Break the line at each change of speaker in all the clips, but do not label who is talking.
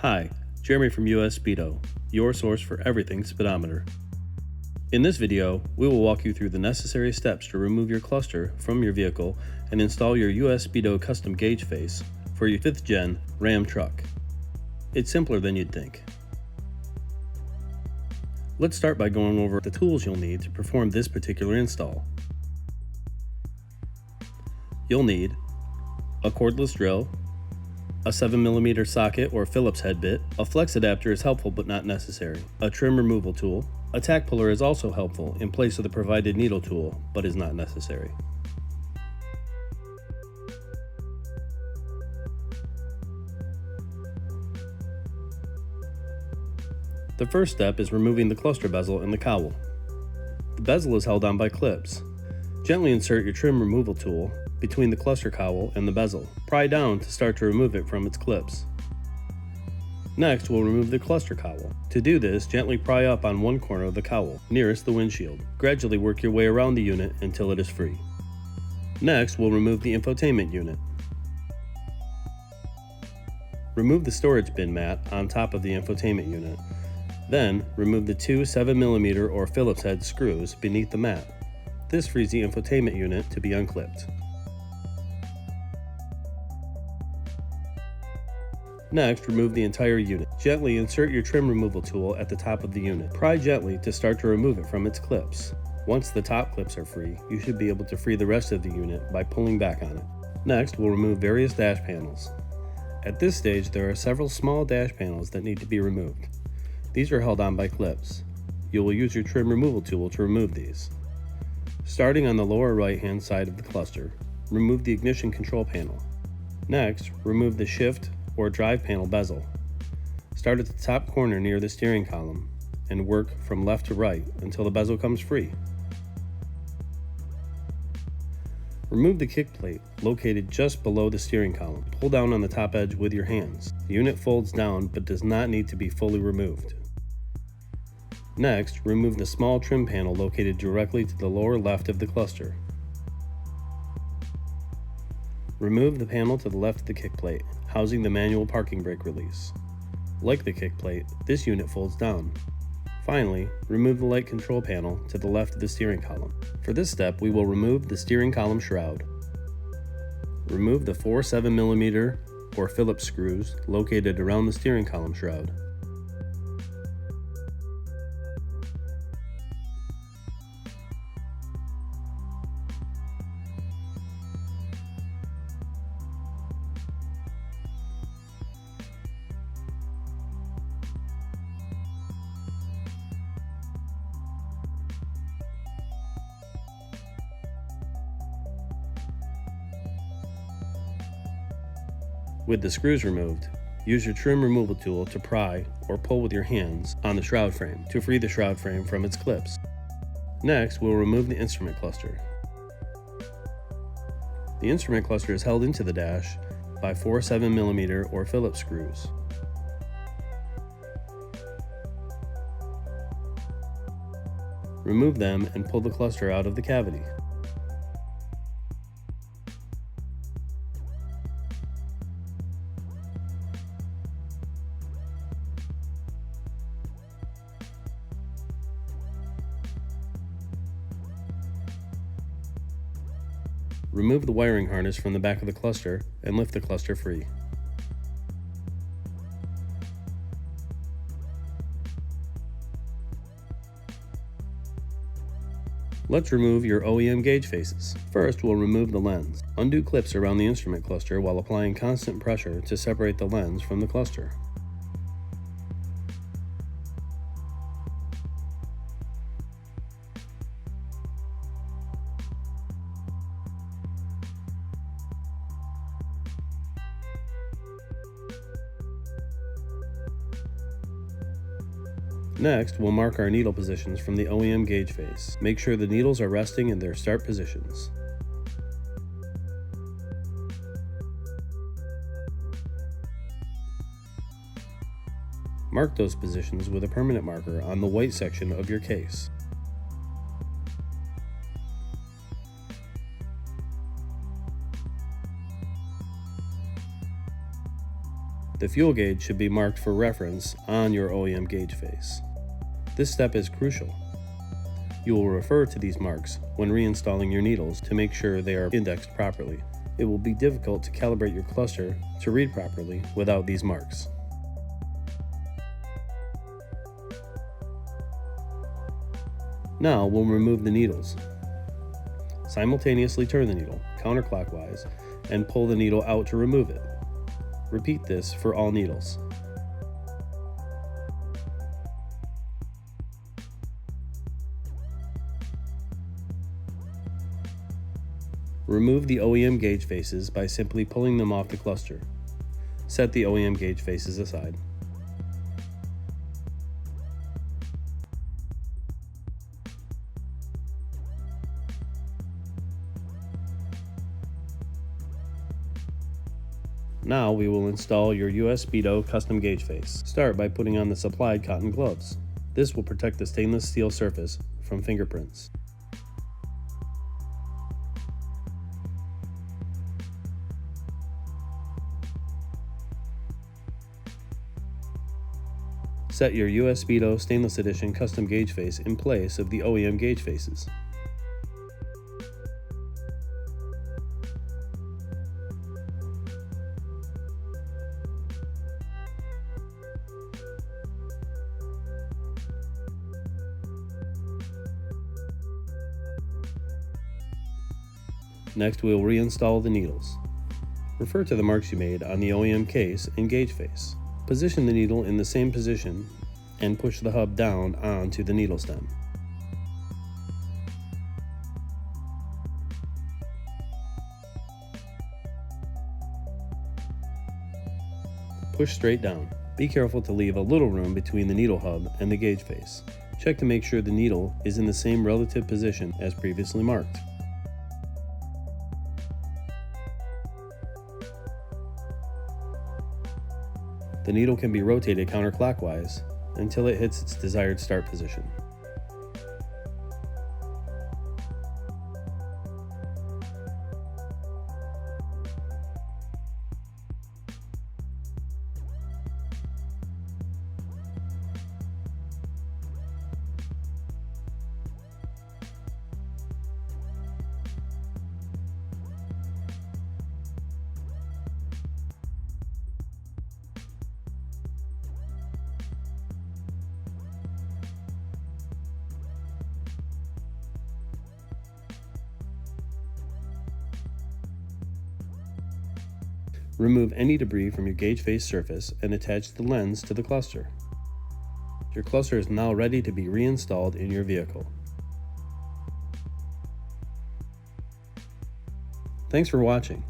Hi, Jeremy from Speedo, your source for everything speedometer. In this video, we will walk you through the necessary steps to remove your cluster from your vehicle and install your Speedo custom gauge face for your 5th gen Ram truck. It's simpler than you'd think. Let's start by going over the tools you'll need to perform this particular install. You'll need a cordless drill, a 7mm socket or Phillips head bit. A flex adapter is helpful but not necessary. A trim removal tool. A tack puller is also helpful in place of the provided needle tool, but is not necessary. The first step is removing the cluster bezel and the cowl. The bezel is held on by clips. Gently insert your trim removal tool between the cluster cowl and the bezel. Pry down to start to remove it from its clips. Next, we'll remove the cluster cowl. To do this, gently pry up on one corner of the cowl, nearest the windshield. Gradually work your way around the unit until it is free. Next, we'll remove the infotainment unit. Remove the storage bin mat on top of the infotainment unit. Then, remove the two 7mm or Phillips head screws beneath the mat. This frees the infotainment unit to be unclipped. Next, remove the entire unit. Gently insert your trim removal tool at the top of the unit. Pry gently to start to remove it from its clips. Once the top clips are free, you should be able to free the rest of the unit by pulling back on it. Next, we'll remove various dash panels. At this stage, there are several small dash panels that need to be removed. These are held on by clips. You will use your trim removal tool to remove these. Starting on the lower right-hand side of the cluster, remove the ignition control panel. Next, remove the shift or drive panel bezel. Start at the top corner near the steering column and work from left to right until the bezel comes free. Remove the kick plate located just below the steering column. Pull down on the top edge with your hands. The unit folds down but does not need to be fully removed. Next, remove the small trim panel located directly to the lower left of the cluster. Remove the panel to the left of the kick plate, housing the manual parking brake release. Like the kick plate, this unit folds down. Finally, remove the light control panel to the left of the steering column. For this step, we will remove the steering column shroud. Remove the four 7mm or Phillips screws located around the steering column shroud. With the screws removed, use your trim removal tool to pry or pull with your hands on the shroud frame to free the shroud frame from its clips. Next, we'll remove the instrument cluster. The instrument cluster is held into the dash by four 7mm or Phillips screws. Remove them and pull the cluster out of the cavity. Remove the wiring harness from the back of the cluster and lift the cluster free. Let's remove your OEM gauge faces. First, we'll remove the lens. Undo clips around the instrument cluster while applying constant pressure to separate the lens from the cluster. Next, we'll mark our needle positions from the OEM gauge face. Make sure the needles are resting in their start positions. Mark those positions with a permanent marker on the white section of your case. The fuel gauge should be marked for reference on your OEM gauge face. This step is crucial. You will refer to these marks when reinstalling your needles to make sure they are indexed properly. It will be difficult to calibrate your cluster to read properly without these marks. Now we'll remove the needles. Simultaneously turn the needle counterclockwise and pull the needle out to remove it. Repeat this for all needles. Remove the OEM gauge faces by simply pulling them off the cluster. Set the OEM gauge faces aside. Now we will install your US Speedo custom gauge face. Start by putting on the supplied cotton gloves. This will protect the stainless steel surface from fingerprints. Set your US Speedo Stainless Edition custom gauge face in place of the OEM gauge faces. Next, we will reinstall the needles. Refer to the marks you made on the OEM case and gauge face. Position the needle in the same position and push the hub down onto the needle stem. Push straight down. Be careful to leave a little room between the needle hub and the gauge face. Check to make sure the needle is in the same relative position as previously marked. The needle can be rotated counterclockwise until it hits its desired start position. Remove any debris from your gauge face surface and attach the lens to the cluster. Your cluster is now ready to be reinstalled in your vehicle. Thanks for watching.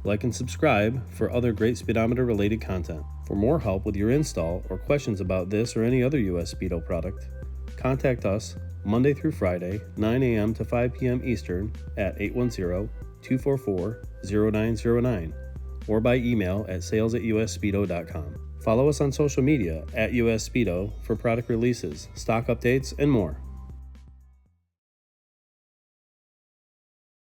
Like and subscribe for other great speedometer related content. For more help with your install or questions about this or any other US Speedo product, contact us Monday through Friday, 9 a.m. to 5 p.m. Eastern at 810-244-0909 or by email at sales@usspeedo.com. Follow us on social media at US Speedo for product releases, stock updates, and more.